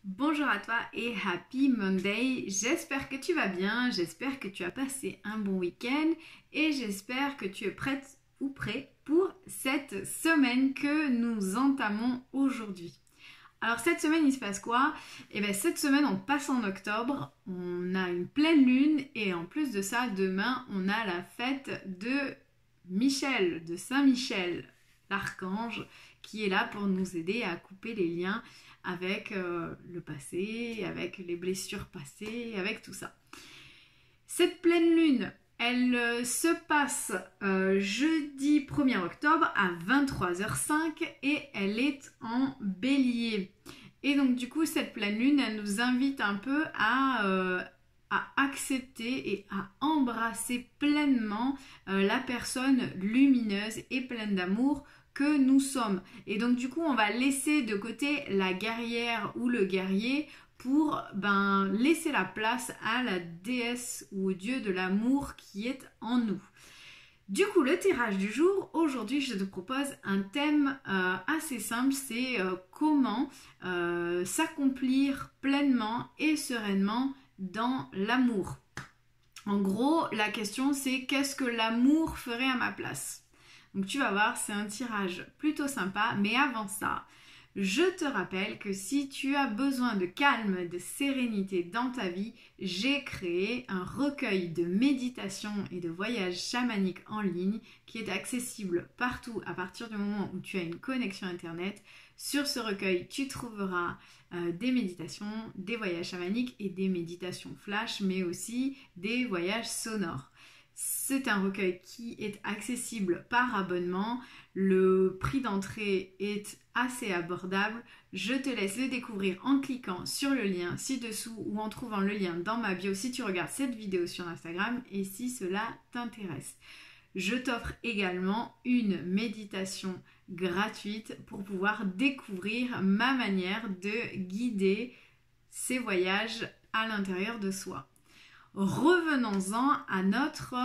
Bonjour à toi et Happy Monday. J'espère que tu vas bien, j'espère que tu as passé un bon week-end et j'espère que tu es prête ou prêt pour cette semaine que nous entamons aujourd'hui. Alors cette semaine il se passe quoi? Eh bien cette semaine on passe en octobre, on a une pleine lune et en plus de ça demain on a la fête de Michel, de Saint-Michel, l'archange qui est là pour nous aider à couper les liens avec le passé, avec les blessures passées, avec tout ça. Cette pleine lune, elle se passe jeudi 1er octobre à 23h05 et elle est en bélier. Et donc du coup, cette pleine lune, elle nous invite un peu à accepter et à embrasser pleinement la personne lumineuse et pleine d'amour que nous sommes. Et donc du coup, on va laisser de côté la guerrière ou le guerrier pour laisser la place à la déesse ou au dieu de l'amour qui est en nous. Du coup, le tirage du jour, aujourd'hui, je te propose un thème assez simple, c'est comment s'accomplir pleinement et sereinement dans l'amour. En gros, la question c'est qu'est-ce que l'amour ferait à ma place? Donc tu vas voir, c'est un tirage plutôt sympa, mais avant ça, je te rappelle que si tu as besoin de calme, de sérénité dans ta vie, j'ai créé un recueil de méditation et de voyages chamaniques en ligne qui est accessible partout à partir du moment où tu as une connexion internet. Sur ce recueil, tu trouveras des méditations, des voyages chamaniques et des méditations flash, mais aussi des voyages sonores. C'est un recueil qui est accessible par abonnement. Le prix d'entrée est assez abordable. Je te laisse le découvrir en cliquant sur le lien ci-dessous ou en trouvant le lien dans ma bio si tu regardes cette vidéo sur Instagram et si cela t'intéresse. Je t'offre également une méditation gratuite pour pouvoir découvrir ma manière de guider ces voyages à l'intérieur de soi. Revenons-en à notre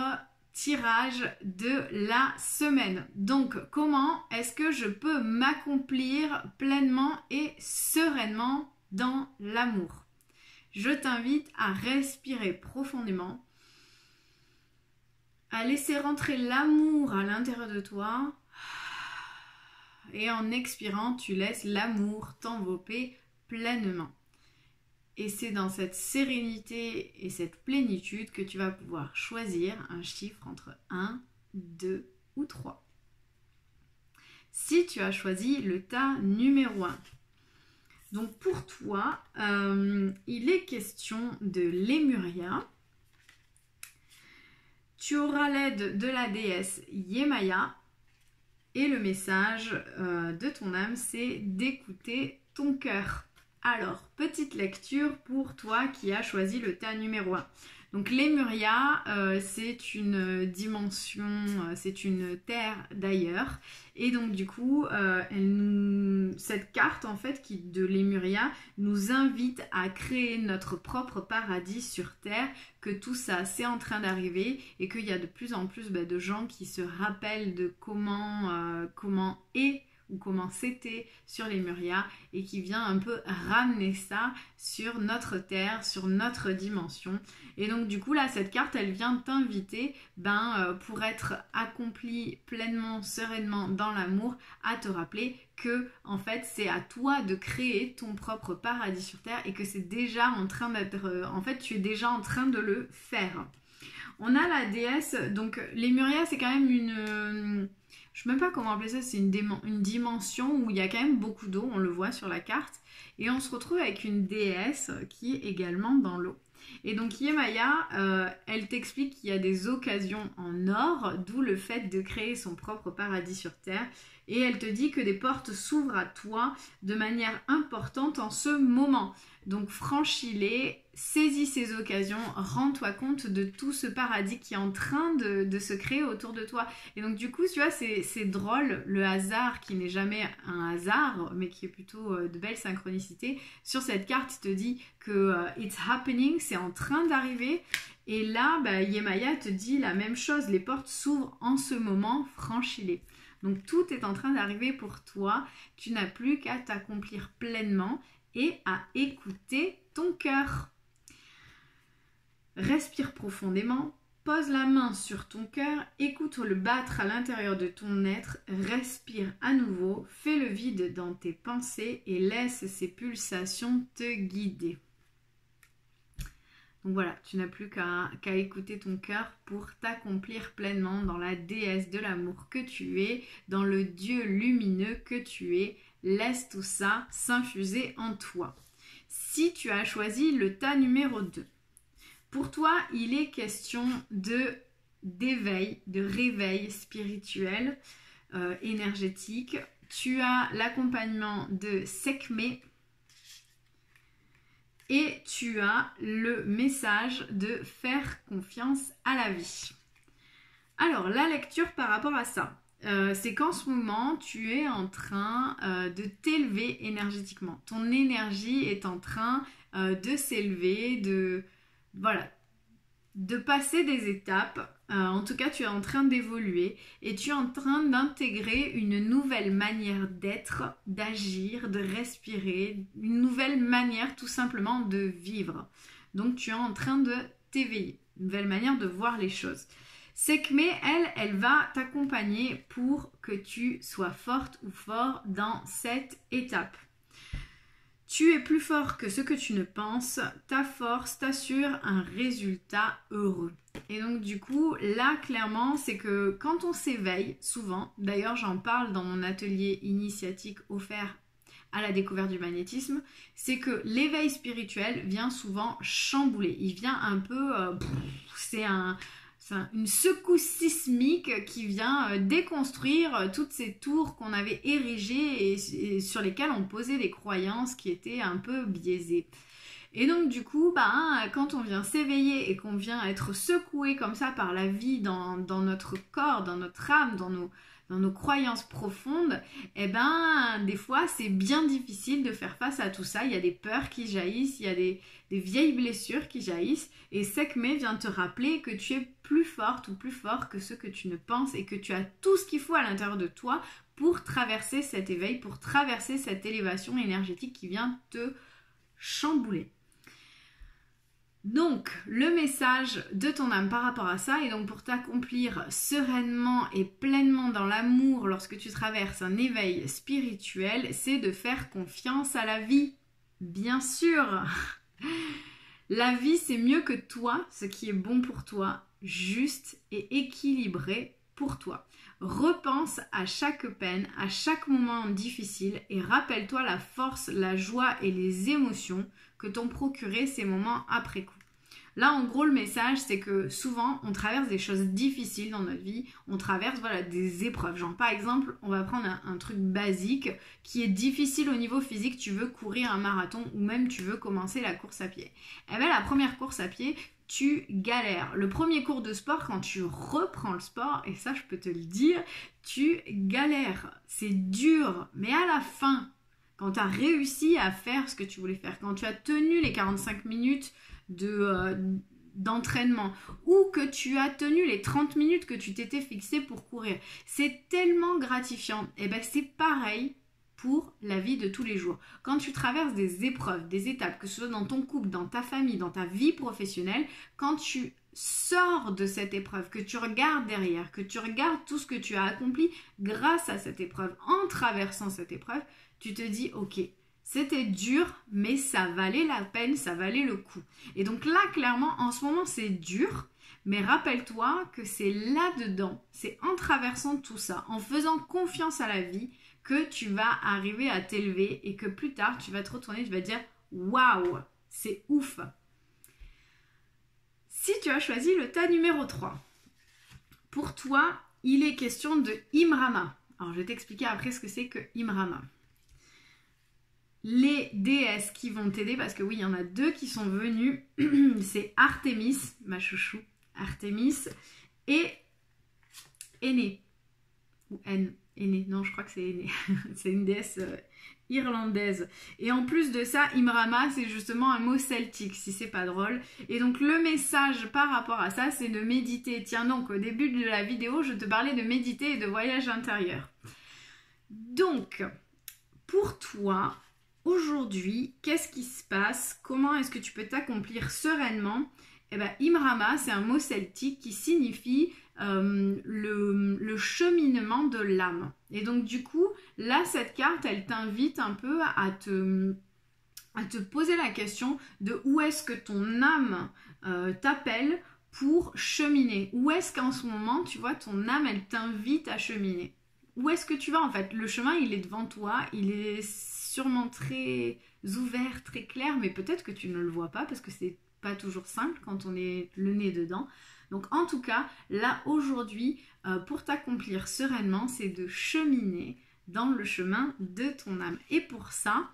tirage de la semaine. Donc, comment est-ce que je peux m'accomplir pleinement et sereinement dans l'amour? Je t'invite à respirer profondément, à laisser rentrer l'amour à l'intérieur de toi et en expirant, tu laisses l'amour t'envelopper pleinement. Et c'est dans cette sérénité et cette plénitude que tu vas pouvoir choisir un chiffre entre 1, 2 ou 3. Si tu as choisi le tas numéro 1. Donc pour toi, il est question de Lémuria. Tu auras l'aide de la déesse Yemaya. Et le message de ton âme, c'est d'écouter ton cœur. Alors, petite lecture pour toi qui as choisi le tas numéro 1. Donc Lémuria, c'est une dimension, c'est une terre d'ailleurs. Et donc du coup, cette carte en fait de Lémuria nous invite à créer notre propre paradis sur terre, que tout ça c'est en train d'arriver et qu'il y a de plus en plus de gens qui se rappellent de comment est ou comment c'était sur Lémuria et qui vient un peu ramener ça sur notre terre, sur notre dimension. Et donc du coup là cette carte elle vient t'inviter pour être accompli pleinement, sereinement dans l'amour, à te rappeler que en fait c'est à toi de créer ton propre paradis sur terre et que c'est déjà en train d'être, en fait tu es déjà en train de le faire. On a la déesse, donc Lémuria c'est quand même une... je ne sais même pas comment appeler ça, c'est une dimension où il y a quand même beaucoup d'eau, on le voit sur la carte. Et on se retrouve avec une déesse qui est également dans l'eau. Et donc Yemaya, elle t'explique qu'il y a des occasions en or, d'où le fait de créer son propre paradis sur terre. Et elle te dit que des portes s'ouvrent à toi de manière importante en ce moment. Donc franchis-les, saisis ces occasions, rends-toi compte de tout ce paradis qui est en train de se créer autour de toi. Et donc du coup, tu vois, c'est drôle, le hasard qui n'est jamais un hasard, mais qui est plutôt de belles synchronicités. Sur cette carte, il te dit que it's happening, c'est en train d'arriver. Et là, Yemaya te dit la même chose, les portes s'ouvrent en ce moment, franchis-les. Donc tout est en train d'arriver pour toi, tu n'as plus qu'à t'accomplir pleinement et à écouter ton cœur. Respire profondément, pose la main sur ton cœur, écoute-le battre à l'intérieur de ton être, respire à nouveau, fais le vide dans tes pensées et laisse ces pulsations te guider. Donc voilà, tu n'as plus qu'à écouter ton cœur pour t'accomplir pleinement dans la déesse de l'amour que tu es, dans le Dieu lumineux que tu es. Laisse tout ça s'infuser en toi. Si tu as choisi le tas numéro 2, pour toi, il est question d'éveil, de réveil spirituel, énergétique. Tu as l'accompagnement de Sekhmet. Et tu as le message de faire confiance à la vie. Alors, la lecture par rapport à ça, c'est qu'en ce moment, tu es en train de t'élever énergétiquement. Ton énergie est en train de s'élever, de passer des étapes. En tout cas, tu es en train d'évoluer et tu es en train d'intégrer une nouvelle manière d'être, d'agir, de respirer, une nouvelle manière tout simplement de vivre. Donc, tu es en train de t'éveiller, une nouvelle manière de voir les choses. Sekhmet, elle va t'accompagner pour que tu sois forte ou fort dans cette étape. Tu es plus fort que ce que tu ne penses, ta force t'assure un résultat heureux. Et donc du coup, là clairement, c'est que quand on s'éveille, souvent, d'ailleurs j'en parle dans mon atelier initiatique offert à la découverte du magnétisme, c'est que l'éveil spirituel vient souvent chambouler. Il vient un peu, c'est une secousse sismique qui vient déconstruire toutes ces tours qu'on avait érigées et sur lesquelles on posait des croyances qui étaient un peu biaisées. Et donc du coup, quand on vient s'éveiller et qu'on vient être secoué comme ça par la vie dans notre corps, dans notre âme, dans nos croyances profondes, des fois c'est bien difficile de faire face à tout ça. Il y a des peurs qui jaillissent, il y a des vieilles blessures qui jaillissent, et Sekhmet vient te rappeler que tu es plus forte ou plus fort que ce que tu ne penses et que tu as tout ce qu'il faut à l'intérieur de toi pour traverser cet éveil, pour traverser cette élévation énergétique qui vient te chambouler. Donc, le message de ton âme par rapport à ça, et donc pour t'accomplir sereinement et pleinement dans l'amour lorsque tu traverses un éveil spirituel, c'est de faire confiance à la vie. Bien sûr, la vie c'est mieux que toi, ce qui est bon pour toi, juste et équilibré pour toi. Repense à chaque peine, à chaque moment difficile et rappelle-toi la force, la joie et les émotions que t'ont procuré ces moments après coup. Là, en gros, le message, c'est que souvent, on traverse des choses difficiles dans notre vie. On traverse des épreuves. Genre, par exemple, on va prendre un truc basique qui est difficile au niveau physique. Tu veux courir un marathon ou même tu veux commencer la course à pied. Eh bien, la première course à pied, tu galères. Le premier cours de sport, quand tu reprends le sport, et ça, je peux te le dire, tu galères. C'est dur. Mais à la fin, quand tu as réussi à faire ce que tu voulais faire, quand tu as tenu les 45 minutes d'entraînement ou que tu as tenu les 30 minutes que tu t'étais fixé pour courir, c'est tellement gratifiant. Et bien c'est pareil pour la vie de tous les jours. Quand tu traverses des épreuves, des étapes, que ce soit dans ton couple, dans ta famille, dans ta vie professionnelle, quand tu sors de cette épreuve, que tu regardes derrière, que tu regardes tout ce que tu as accompli grâce à cette épreuve, en traversant cette épreuve, tu te dis ok, c'était dur, mais ça valait la peine, ça valait le coup. Et donc là, clairement, en ce moment, c'est dur, mais rappelle-toi que c'est là-dedans, c'est en traversant tout ça, en faisant confiance à la vie, que tu vas arriver à t'élever et que plus tard, tu vas te retourner, tu vas te dire « Waouh, c'est ouf !» Si tu as choisi le tas numéro 3, pour toi, il est question de Imrama. Alors, je vais t'expliquer après ce que c'est que Imrama. Les déesses qui vont t'aider, parce que oui, il y en a deux qui sont venues, c'est Artémis, ma chouchou, Artémis, et Énée, ou Énée, non, je crois que c'est Énée, c'est une déesse irlandaise. Et en plus de ça, Imrama, c'est justement un mot celtique, si c'est pas drôle. Et donc le message par rapport à ça, c'est de méditer. Tiens donc, au début de la vidéo, je te parlais de méditer et de voyage intérieur. Donc, pour toi, aujourd'hui, qu'est-ce qui se passe? Comment est-ce que tu peux t'accomplir sereinement? Eh bien, Imrama, c'est un mot celtique qui signifie le cheminement de l'âme. Et donc, du coup, là, cette carte, elle t'invite un peu à te poser la question de où est-ce que ton âme t'appelle pour cheminer. Où est-ce qu'en ce moment, tu vois, ton âme, elle t'invite à cheminer. Où est-ce que tu vas en fait? Le chemin, il est devant toi, il est sûrement très ouvert, très clair, mais peut-être que tu ne le vois pas parce que c'est pas toujours simple quand on est le nez dedans. Donc en tout cas, là aujourd'hui, pour t'accomplir sereinement, c'est de cheminer dans le chemin de ton âme. Et pour ça,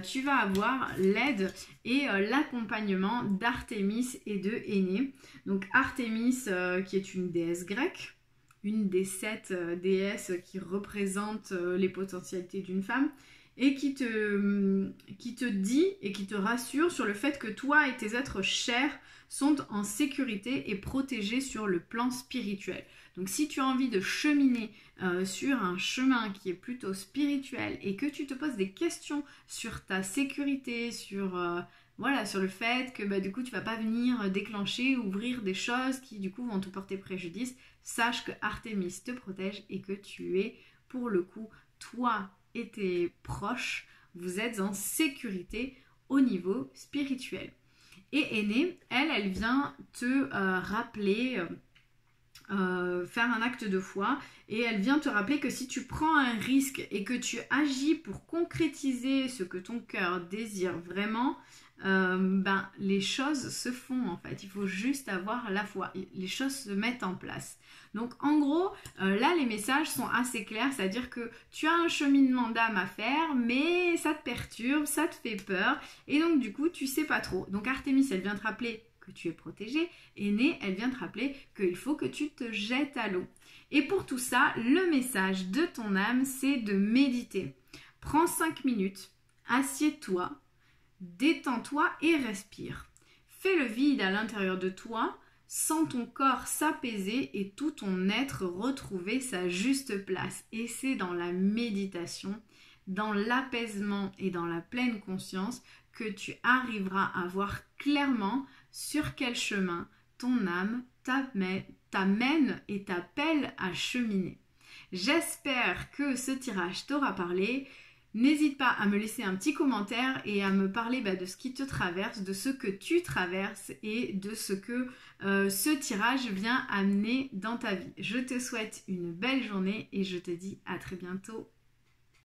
tu vas avoir l'aide et l'accompagnement d'Artémis et de Énée. Donc Artémis, qui est une déesse grecque, une des 7 déesses qui représentent les potentialités d'une femme, et qui te dit et qui te rassure sur le fait que toi et tes êtres chers sont en sécurité et protégés sur le plan spirituel. Donc si tu as envie de cheminer sur un chemin qui est plutôt spirituel et que tu te poses des questions sur ta sécurité, sur le fait que du coup tu vas pas venir déclencher, ouvrir des choses qui du coup vont te porter préjudice, sache que Artémis te protège et que tu es pour le coup, toi et tes proches, vous êtes en sécurité au niveau spirituel. Et Énée, elle vient te rappeler, faire un acte de foi, et elle vient te rappeler que si tu prends un risque et que tu agis pour concrétiser ce que ton cœur désire vraiment, les choses se font en fait. Il faut juste avoir la foi. Les choses se mettent en place. Donc en gros, là les messages sont assez clairs, c'est-à-dire que tu as un cheminement d'âme à faire, mais ça te perturbe, ça te fait peur, et donc du coup tu sais pas trop. Donc Artémis, elle vient te rappeler que tu es protégé, et Énée, elle vient te rappeler qu'il faut que tu te jettes à l'eau. Et pour tout ça, le message de ton âme, c'est de méditer. Prends 5 minutes, assieds-toi, détends-toi et respire. Fais le vide à l'intérieur de toi, sens ton corps s'apaiser et tout ton être retrouver sa juste place. Et c'est dans la méditation, dans l'apaisement et dans la pleine conscience que tu arriveras à voir clairement sur quel chemin ton âme t'amène et t'appelle à cheminer. J'espère que ce tirage t'aura parlé. N'hésite pas à me laisser un petit commentaire et à me parler de ce qui te traverse, de ce que tu traverses et de ce que ce tirage vient amener dans ta vie. Je te souhaite une belle journée et je te dis à très bientôt.